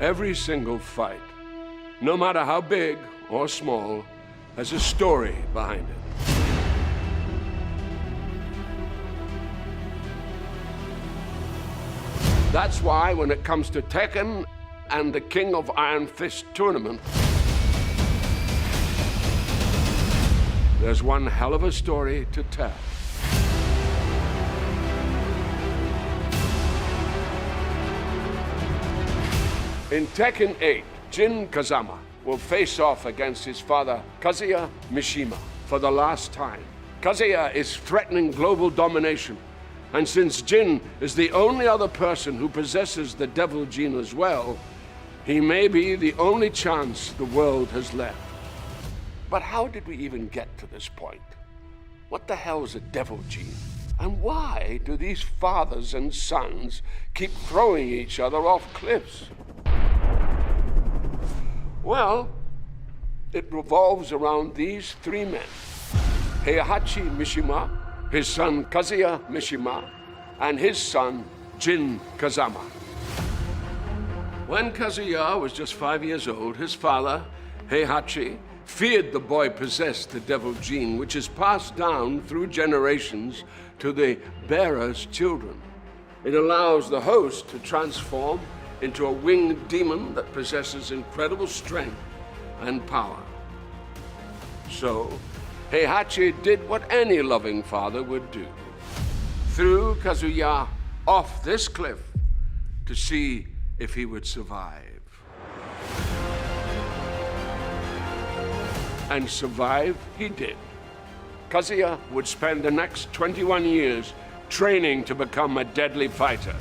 Every single fight, no matter how big or small, has a story behind it. That's why when it comes to Tekken and the King of Iron Fist tournament, there's one hell of a story to tell. In Tekken 8, Jin Kazama will face off against his father, Kazuya Mishima, for the last time. Kazuya is threatening global domination, and since Jin is the only other person who possesses the devil gene as well, he may be the only chance the world has left. But how did we even get to this point? What the hell is a devil gene? And why do these fathers and sons keep throwing each other off cliffs? Well, it revolves around these three men: Heihachi Mishima, his son Kazuya Mishima, and his son Jin Kazama. When Kazuya was just 5 years old, his father, Heihachi, feared the boy possessed the devil gene, which is passed down through generations to the bearer's children. It allows the host to transform into a winged demon that possesses incredible strength and power. So, Heihachi did what any loving father would do: threw Kazuya off this cliff to see if he would survive. And survive he did. Kazuya would spend the next 21 years training to become a deadly fighter,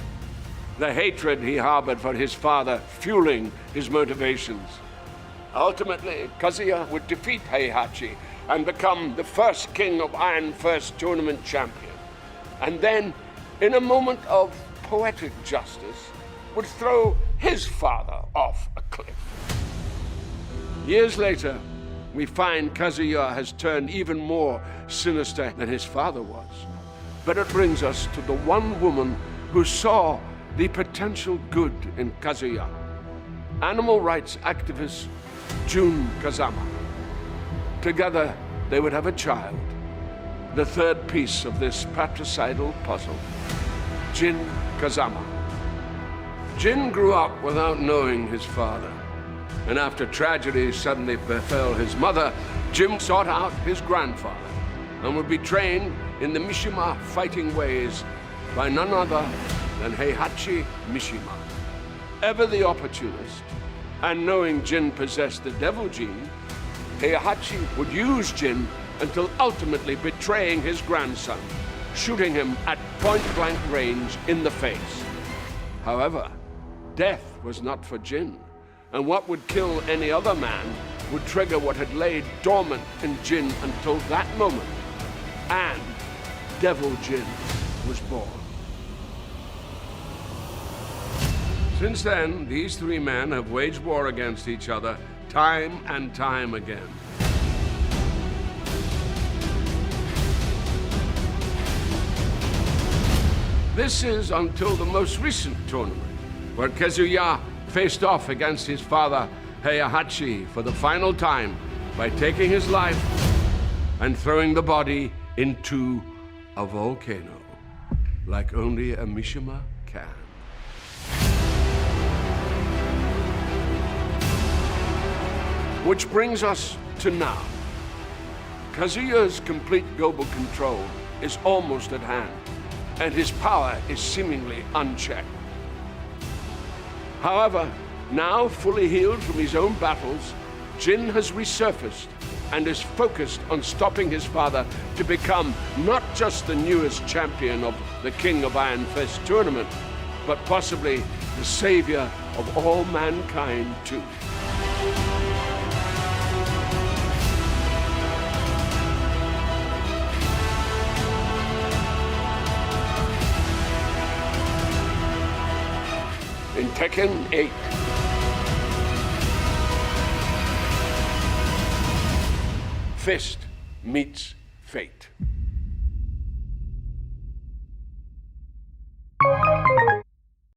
the hatred he harbored for his father fueling his motivations. Ultimately, Kazuya would defeat Heihachi and become the first King of Iron Fist tournament champion. And then, in a moment of poetic justice, would throw his father off a cliff. Years later, we find Kazuya has turned even more sinister than his father was. But it brings us to the one woman who saw the potential good in Kazuya: animal rights activist Jun Kazama. Together, they would have a child, the third piece of this patricidal puzzle: Jin Kazama. Jin grew up without knowing his father, and after tragedy suddenly befell his mother, Jin sought out his grandfather and would be trained in the Mishima fighting ways by none other than Heihachi Mishima. Ever the opportunist, and knowing Jin possessed the devil gene, Heihachi would use Jin until ultimately betraying his grandson, shooting him at point-blank range in the face. However, death was not for Jin, and what would kill any other man would trigger what had laid dormant in Jin until that moment, and Devil Jin was born. Since then, these three men have waged war against each other time and time again. This is until the most recent tournament, where Kazuya faced off against his father, Heihachi, for the final time by taking his life and throwing the body into a volcano, like only a Mishima can. Which brings us to now. Kazuya's complete global control is almost at hand, and his power is seemingly unchecked. However, now fully healed from his own battles, Jin has resurfaced and is focused on stopping his father to become not just the newest champion of the King of Iron Fist tournament, but possibly the savior of all mankind too. In Tekken 8, Fist meets fate.